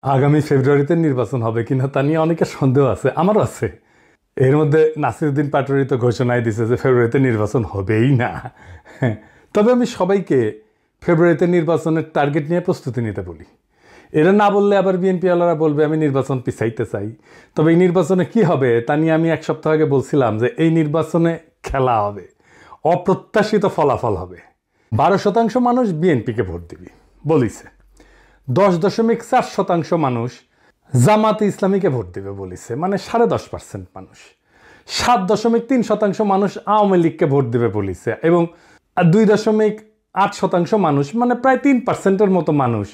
আগামী ফেব্রুয়ারিতে নির্বাচন হবে কিনা তা নিয়ে অনেকের সন্দেহ আছে, আমারও আছে। এর মধ্যে নাসিরউদ্দিন পাটোয়ারি তো ঘোষণায় দিছে যে ফেব্রুয়ারিতে নির্বাচন হবেই না। তবে আমি সবাইকে ফেব্রুয়ারিতে নির্বাচনের টার্গেট নিয়ে প্রস্তুতি নিতে বলি। এরা না বললে আবার বিএনপিওয়ালারা বলবে আমি নির্বাচন পিছাইতে চাই। তবে এই নির্বাচনে কি হবে তা নিয়ে আমি এক সপ্তাহ আগে বলছিলাম যে এই নির্বাচনে খেলা হবে, অপ্রত্যাশিত ফলাফল হবে। 12% মানুষ বিএনপিকে ভোট দিবি বলিছে, 10.4% মানুষ জামাতে ইসলামীকে ভোট দিবে বলিছে, মানে 10.5% মানুষ। 7.3% মানুষ আওয়ামী লীগকে ভোট দিবে বলিছে এবং 2.8% মানুষ, মানে প্রায় 3%-এর মতো মানুষ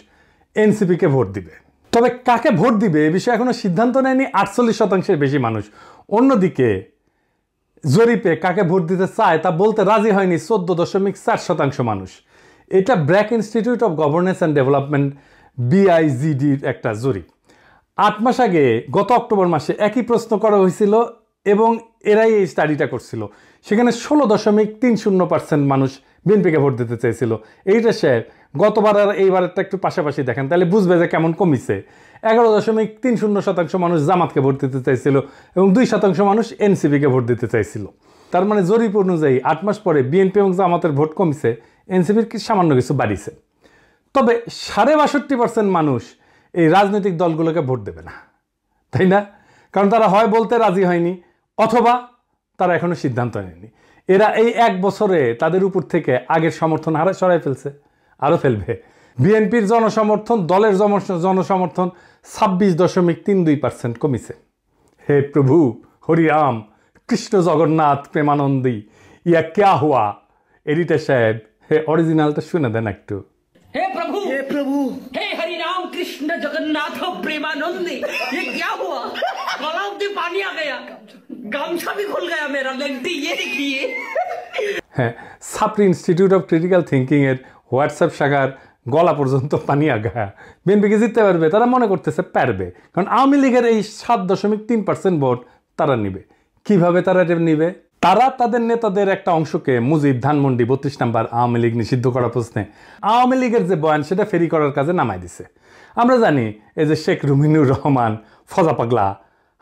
এনসিপিকে ভোট দিবে। তবে কাকে ভোট দিবে এ বিষয়ে এখনো সিদ্ধান্ত নেয়নি 48%-এর বেশি মানুষ। অন্যদিকে জরিপে কাকে ভোট দিতে চায় তা বলতে রাজি হয়নি 14.4% মানুষ। এটা BRAC Institute of Governance and Development BIGDর একটা জরিপ। 8 মাস আগে গত অক্টোবর মাসে একই প্রশ্ন করা হয়েছিল এবং এরাই এই স্টাডিটা করছিল। সেখানে 16.30% মানুষ বিএনপিকে ভোট দিতে চাইছিল। এইটা স্যার গতবার আর এইবারটা একটু পাশাপাশি দেখেন তাহলে বুঝবে যে কেমন কমিছে। 11.30% মানুষ জামাতকে ভোট দিতে চাইছিল এবং 2% মানুষ এনসিপিকে ভোট দিতে চাইছিল। তার মানে জরিপ অনুযায়ী 8 মাস পরে বিএনপি এবং জামাতের ভোট কমিছে, এনসিপির সামান্য কিছু বাড়িছে। তবে 62% মানুষ এই রাজনৈতিক দলগুলোকে ভোট দেবে না, তাই না? কারণ তারা হয় বলতে রাজি হয়নি অথবা তারা এখনো সিদ্ধান্ত নেয়নি। এরা এই 1 বছরে তাদের উপর থেকে আগের সমর্থন হারা সরাই ফেলছে, আরও ফেলবে। বিএনপির জনসমর্থন, দলের জনসমর্থন 26.32% কমিছে। হে প্রভু হরিরাম কৃষ্ণ জগন্নাথ প্রেমানন্দী ইয়া ক্যা হুয়া। এডিটর সাহেব হে অরিজিনালটা শুনে দেন একটু। हे प्रभु हे हरि राम कृष्ण जगन्नाथ प्रेमानंदी ये क्या हुआ? गलाव में पानी आ गया, गामछा भी खुल गया मेरा, लगती ये देखिए। হ্যাঁ, সাপ্রি ইনস্টিটিউট অফ ক্রিটিক্যাল থিঙ্কিং এর হোয়াটসঅ্যাপ শাখার গলা পর্যন্ত পানি আগা। বিএনপিকে জিততে পারবে, তারা মনে করতেছে পারবে, কারণ আওয়ামী লীগের এই 7.3% ভোট তারা নিবে। কিভাবে তারা নিবে? তারা তাদের নেতাদের একটা অংশকে মুজিব, ধানমন্ডি, 32 নম্বর আওয়ামী লীগ নিষিদ্ধ করা প্রশ্নে আওয়ামী লীগের যে বয়ান সেটা ফেরি করার কাজে নামাই দিছে। আমরা জানি এই যে শেখ রুমিনুর রহমান, ফজা পাগলা,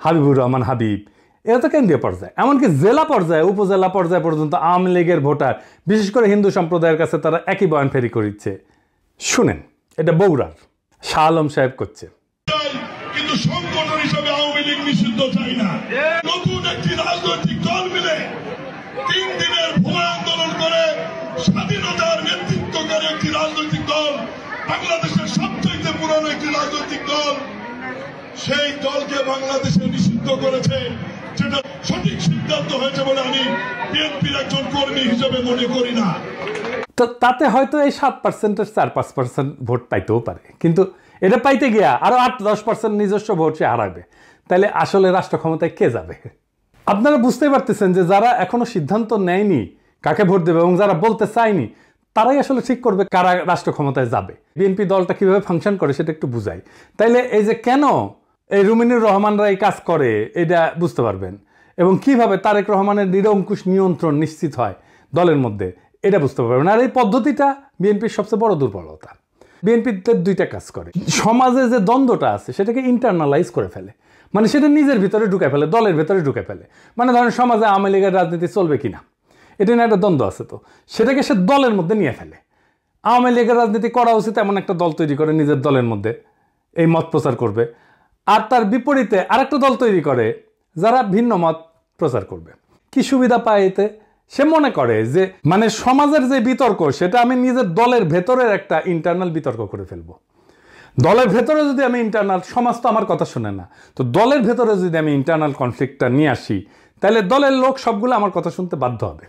হাবিবুর রহমান হাবিব, এরা তো কেন্দ্রীয় পর্যায়ে, এমনকি জেলা পর্যায়ে, উপজেলা পর্যায়ে পর্যন্ত আওয়ামী লীগের ভোটার, বিশেষ করে হিন্দু সম্প্রদায়ের কাছে তারা একই বয়ান ফেরি করিচ্ছে। শুনেন, এটা বগুড়ার শাহ আলম সাহেব করছে। কিন্তু সংগঠন হিসেবে আওয়ামী লীগ নিষিদ্ধ চাই না। নতুন একটি রাজনৈতিক দল মিলে 3 দিনের ভূমি আন্দোলন করে স্বাধীনতার নেতৃত্ব করে একটি রাজনৈতিক দল, বাংলাদেশের সবচেয়ে পুরনো একটি রাজনৈতিক দল, সেই দলকে বাংলাদেশে নিষিদ্ধ করেছে। যেটা সঠিক সিদ্ধান্ত হয়েছে বলে আমি বিএনপির একজন কর্মী হিসেবে মনে করি না। তো তাতে হয়তো এই 7%-এর 4-5% ভোট পাইতেও পারে, কিন্তু এটা পাইতে গিয়া আরো 8-10% নিজস্ব ভোট সে হারাবে। তাহলে আসলে রাষ্ট্র ক্ষমতায় কে যাবে? আপনারা বুঝতে পারতেছেন যে যারা এখনো সিদ্ধান্ত নেয়নি কাকে ভোট দেবে এবং যারা বলতে চায়নি তারাই আসলে ঠিক করবে কারা রাষ্ট্র ক্ষমতায় যাবে। বিএনপি দলটা কিভাবে ফাংশন করে সেটা একটু বুঝাই। তাইলে এই যে কেন এই রুমিনুর রহমানরা এই কাজ করে এটা বুঝতে পারবেন, এবং কিভাবে তারেক রহমানের নিরঙ্কুশ নিয়ন্ত্রণ নিশ্চিত হয় দলের মধ্যে এটা বুঝতে পারবেন। আর এই পদ্ধতিটা বিএনপির সবচেয়ে বড় দুর্বলতা। বিএনপিতে 2টা কাজ করে। সমাজে যে দ্বন্দ্বটা আছে সেটাকে ইন্টারনালাইজ করে ফেলে, মানে সেটা নিজের ভিতরে ঢুকে ফেলে, দলের ভিতরে ঢুকে ফেলে। মানে ধরেন সমাজে আওয়ামী লীগের রাজনীতি চলবে কিনা এটা নিয়ে একটা দ্বন্দ্ব আছে, তো সেটাকে সে দলের মধ্যে নিয়ে ফেলে। আওয়ামী লীগের রাজনীতি করা উচিত এমন একটা দল তৈরি করে নিজের দলের মধ্যে এই মত প্রচার করবে, আর তার বিপরীতে আরেকটা দল তৈরি করে যারা ভিন্ন মত প্রচার করবে। কি সুবিধা পায় এতে? সে মনে করে যে মানে সমাজের যে বিতর্ক সেটা আমি নিজের দলের ভেতরের একটা ইন্টারনাল বিতর্ক করে ফেলবো। দলের ভেতরে যদি আমি ইন্টারনাল, সমাজ তো আমার কথা শুনে না, তো দলের ভেতরে যদি আমি ইন্টারনাল কনফ্লিক্টটা নিয়ে আসি তাহলে দলের লোক সবগুলো আমার কথা শুনতে বাধ্য হবে।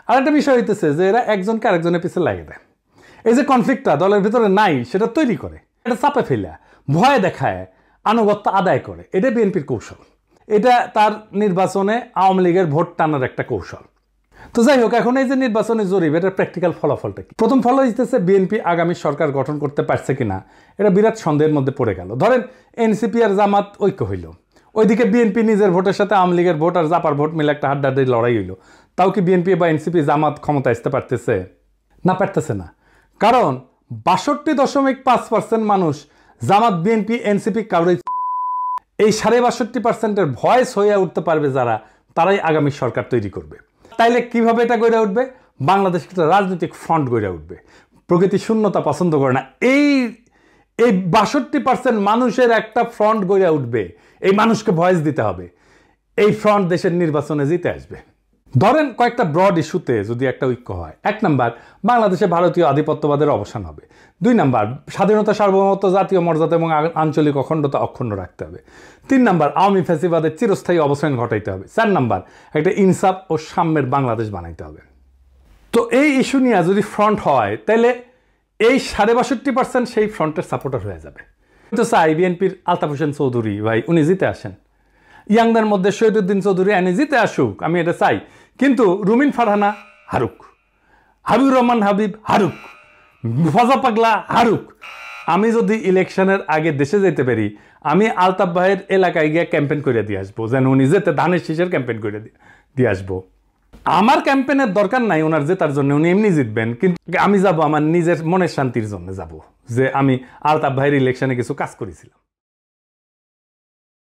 আর একটা বিষয় হইতেছে যে এরা একজনকে আরেকজনের পিছিয়ে লাগিয়ে দেয়। এই যে কনফ্লিক্টটা দলের ভিতরে নাই সেটা তৈরি করে, এটা চাপে ফেলে, ভয় দেখায়, আনুগত্য আদায় করে। এটা বিএনপির কৌশল। এটা তার নির্বাচনে আওয়ামী লীগের ভোট টানার একটা কৌশল। তো যাই হোক, এখন এই যে নির্বাচনী জরিপ, এটার প্র্যাকটিক্যাল ফলাফলটা কি? প্রথম ফল হইতেছে বিএনপি আগামী সরকার গঠন করতে পারছে কিনা এটা বিরাট সন্দেহের মধ্যে পড়ে গেল। ধরেন এনসিপি আর জামাত ঐক্য হইল, ওইদিকে বিএনপি নিজের ভোটের সাথে আওয়ামী লীগের ভোট আর জাপার ভোট মিলে একটা হাড্ডাহাড্ডি লড়াই হইল। তাও কি বিএনপি বা এনসিপি জামাত ক্ষমতা আসতে পারতেছে? না, পারতেছে না। কারণ 62.5% মানুষ জামাত, বিএনপি, এনসিপি কারোই এই 62.5%-এর ভয়েস হয়ে উঠতে পারবে যারা, তারাই আগামী সরকার তৈরি করবে। তাইলে কিভাবে এটা গড়ে উঠবে? বাংলাদেশ একটা রাজনৈতিক ফ্রন্ট গড়ে উঠবে। প্রকৃতি শূন্যতা পছন্দ করে না। এই 62% মানুষের একটা ফ্রন্ট গড়ে উঠবে। এই মানুষকে ভয়েস দিতে হবে। এই ফ্রন্ট দেশের নির্বাচনে জিতে আসবে। ধরেন কয়েকটা ব্রড ইস্যুতে যদি একটা ঐক্য হয়, 1 নাম্বার বাংলাদেশে ভারতীয় আধিপত্যবাদের অবসান হবে। 2 নাম্বার স্বাধীনতা, সার্বভৌমত্ব, জাতীয় মর্যাদা এবং আঞ্চলিক অখণ্ডতা অক্ষুণ্ণ রাখতে হবে। 3 নাম্বার আওয়ামী ফ্যাসিবাদের চিরস্থায়ী অবসান ঘটাইতে হবে। 4 নাম্বার একটা ইনসাফ ও সাম্যের বাংলাদেশ বানাইতে হবে। তো এই ইস্যু নিয়ে যদি ফ্রন্ট হয়, তাহলে এই 62% সেই ফ্রন্টের সাপোর্টার হয়ে যাবে। তো চাই বিএনপির আলতাফ হোসেন চৌধুরী ভাই উনি জিতে আসেন, ইয়াংদের মধ্যে শহীদুদ্দিন চৌধুরী আইনি জিতে আসুক, আমি এটা চাই। কিন্তু রুমিন ফারহানা হারুক, হাবিবুর রহমান হাবিব হারুক, ফজা পাগলা হারুক। আমি যদি ইলেকশনের আগে দেশে যেতে পারি, আমি আলতাফ ভাইয়ের এলাকায় গিয়ে ক্যাম্পেইন করে দিয়ে আসবো, যেন উনি যেতে ধানের শীষের ক্যাম্পেইন করে দিয়ে আসবো। আমার ক্যাম্পেইনের দরকার নাই ওনার জেতার জন্য, উনি এমনি জিতবেন। কিন্তু আমি যাব আমার নিজের মনের শান্তির জন্য যাব, যে আমি আলতাফ ভাইয়ের ইলেকশনে কিছু কাজ করেছিলাম।